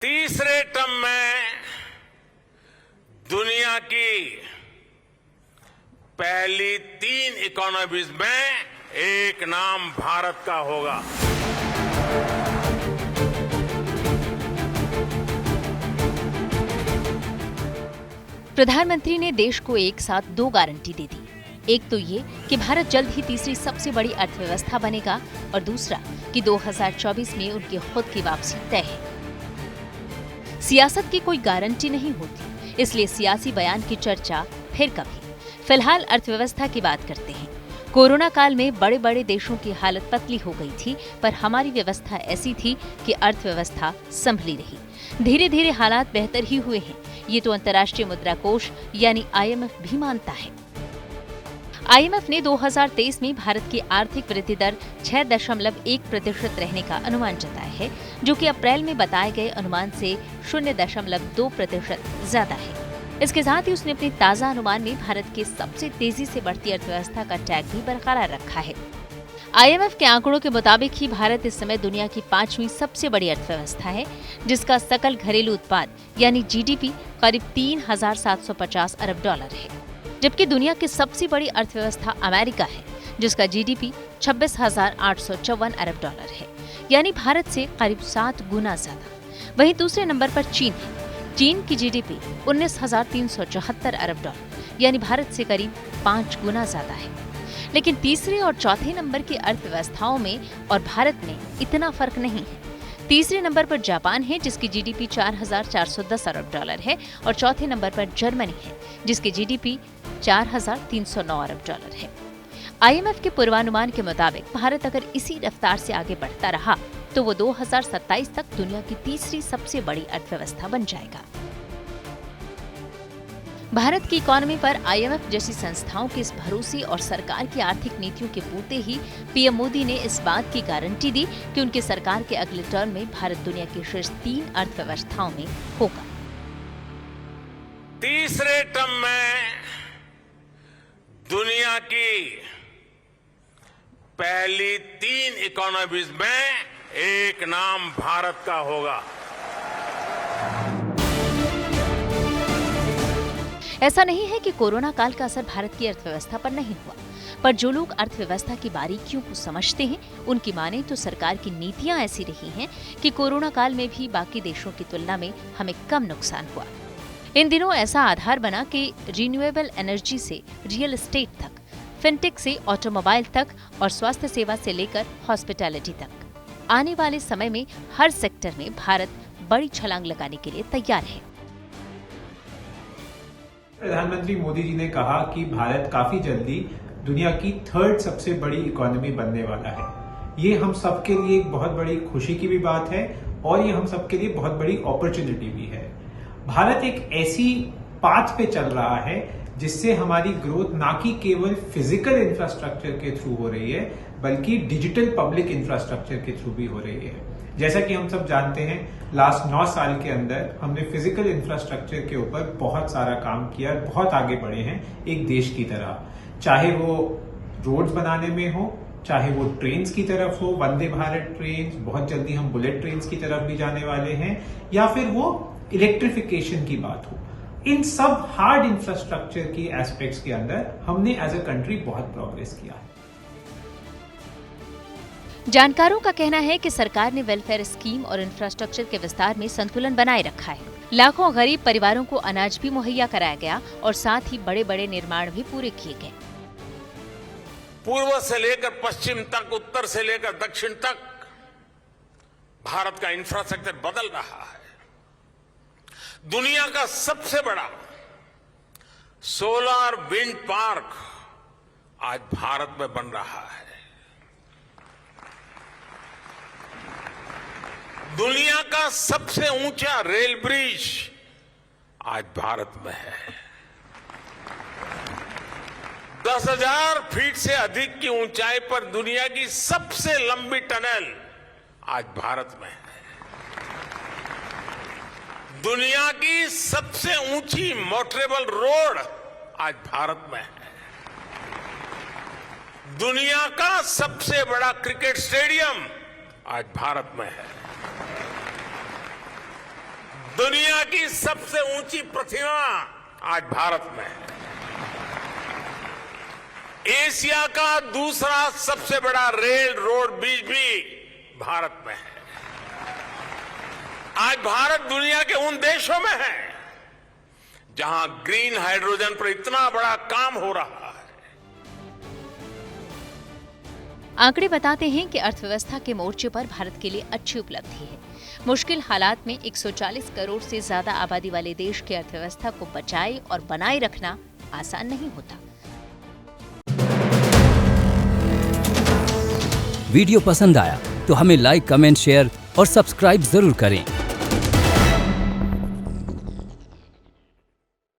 तीसरे टर्म में दुनिया की पहली 3 इकोनॉमीज में एक नाम भारत का होगा। प्रधानमंत्री ने देश को एक साथ 2 गारंटी दे दी। एक तो ये कि भारत जल्द ही तीसरी सबसे बड़ी अर्थव्यवस्था बनेगा और दूसरा कि 2024 में उनकी खुद की वापसी तय है। सियासत की कोई गारंटी नहीं होती, इसलिए सियासी बयान की चर्चा फिर कभी। फिलहाल अर्थव्यवस्था की बात करते हैं। कोरोना काल में बड़े बड़े देशों की हालत पतली हो गई थी, पर हमारी व्यवस्था ऐसी थी कि अर्थव्यवस्था संभली रही। धीरे धीरे हालात बेहतर ही हुए हैं, ये तो अंतर्राष्ट्रीय मुद्रा कोष यानी IMF भी मानता है। IMF ने 2023 में भारत की आर्थिक वृद्धि दर 6.1% रहने का अनुमान जताया है, जो कि अप्रैल में बताए गए अनुमान से 0.2% ज्यादा है। इसके साथ ही उसने अपने ताजा अनुमान में भारत के सबसे तेजी से बढ़ती अर्थव्यवस्था का टैग भी बरकरार रखा है। IMF के आंकड़ों के मुताबिक ही भारत इस समय दुनिया की 5वीं सबसे बड़ी अर्थव्यवस्था है, जिसका सकल घरेलू उत्पाद यानी GDP करीब $3,750 अरब है। जबकि दुनिया की सबसे बड़ी अर्थव्यवस्था अमेरिका है, जिसका GDP 26,854 अरब है, यानी भारत से करीब 7 गुना ज्यादा। वहीं दूसरे नंबर पर चीन है। चीन की GDP 19,374 अरब यानी भारत से करीब 5 गुना ज्यादा है। लेकिन तीसरे और चौथे नंबर की अर्थव्यवस्थाओं में और भारत में इतना फर्क नहीं है। तीसरे नंबर पर जापान है, जिसकी GDP 4,410 अरब है, और चौथे नंबर पर जर्मनी है, जिसकी GDP 4,309 अरब है। IMF के पूर्वानुमान के मुताबिक भारत अगर इसी रफ्तार से आगे बढ़ता रहा तो वो 2027 तक दुनिया की तीसरी सबसे बड़ी अर्थव्यवस्था बन जाएगा। भारत की इकोनॉमी पर IMF जैसी संस्थाओं के इस भरोसे और सरकार की आर्थिक नीतियों के बूते ही PM मोदी ने इस बात की गारंटी दी कि उनकी सरकार के अगले टर्म में भारत दुनिया की शीर्ष 3 अर्थव्यवस्थाओं में होगा। तीसरे टर्म में दुनिया की पहली 3 इकोनॉमीज में एक नाम भारत का होगा। ऐसा नहीं है कि कोरोना काल का असर भारत की अर्थव्यवस्था पर नहीं हुआ, पर जो लोग अर्थव्यवस्था की बारीकियों को समझते हैं, उनकी माने तो सरकार की नीतियां ऐसी रही हैं कि कोरोना काल में भी बाकी देशों की तुलना में हमें कम नुकसान हुआ। इन दिनों ऐसा आधार बना कि रिन्यूएबल एनर्जी से रियल एस्टेट तक, फिनटेक से ऑटोमोबाइल तक और स्वास्थ्य सेवा से लेकर हॉस्पिटैलिटी तक, आने वाले समय में हर सेक्टर में भारत बड़ी छलांग लगाने के लिए तैयार है। प्रधानमंत्री मोदी जी ने कहा कि भारत काफी जल्दी दुनिया की 3rd सबसे बड़ी इकोनॉमी बनने वाला है। ये हम सबके लिए एक बहुत बड़ी खुशी की भी बात है और ये हम सबके लिए बहुत बड़ी अपॉर्चुनिटी भी है। भारत एक ऐसी पाथ पे चल रहा है जिससे हमारी ग्रोथ ना कि केवल फिजिकल इंफ्रास्ट्रक्चर के थ्रू हो रही है, बल्कि डिजिटल पब्लिक इंफ्रास्ट्रक्चर के थ्रू भी हो रही है। जैसा कि हम सब जानते हैं, लास्ट 9 साल के अंदर हमने फिजिकल इंफ्रास्ट्रक्चर के ऊपर बहुत सारा काम किया, बहुत आगे बढ़े हैं एक देश की तरह। चाहे वो रोड्स बनाने में हो, चाहे वो ट्रेन्स की तरफ हो, वंदे भारत ट्रेन्स, बहुत जल्दी हम बुलेट ट्रेन्स की तरफ भी जाने वाले हैं, या फिर वो इलेक्ट्रिफिकेशन की बात हो। इन सब हार्ड इंफ्रास्ट्रक्चर की एस्पेक्ट्स के अंदर हमने एज अ कंट्री बहुत प्रोग्रेस किया है। जानकारों का कहना है कि सरकार ने वेलफेयर स्कीम और इंफ्रास्ट्रक्चर के विस्तार में संतुलन बनाए रखा है। लाखों गरीब परिवारों को अनाज भी मुहैया कराया गया और साथ ही बड़े बड़े निर्माण भी पूरे किए गए। पूर्व से लेकर पश्चिम तक, उत्तर से लेकर दक्षिण तक भारत का इंफ्रास्ट्रक्चर बदल रहा है। दुनिया का सबसे बड़ा सोलर विंड पार्क आज भारत में बन रहा है। दुनिया का सबसे ऊंचा रेल ब्रिज आज भारत में है। 10,000 फीट से अधिक की ऊंचाई पर दुनिया की सबसे लंबी टनल आज भारत में है। दुनिया की सबसे ऊंची मोटरेबल रोड आज भारत में है। दुनिया का सबसे बड़ा क्रिकेट स्टेडियम आज भारत में है। दुनिया की सबसे ऊंची प्रतिमा आज भारत में है। एशिया का दूसरा सबसे बड़ा रेल रोड ब्रिज भी भारत में है। आज भारत दुनिया के उन देशों में है जहां ग्रीन हाइड्रोजन पर इतना बड़ा काम हो रहा है। आंकड़े बताते हैं कि अर्थव्यवस्था के मोर्चे पर भारत के लिए अच्छी उपलब्धि है। मुश्किल हालात में 140 करोड़ से ज्यादा आबादी वाले देश की अर्थव्यवस्था को बचाए और बनाए रखना आसान नहीं होता। वीडियो पसंद आया तो हमें लाइक, कमेंट, शेयर और सब्सक्राइब जरूर करें।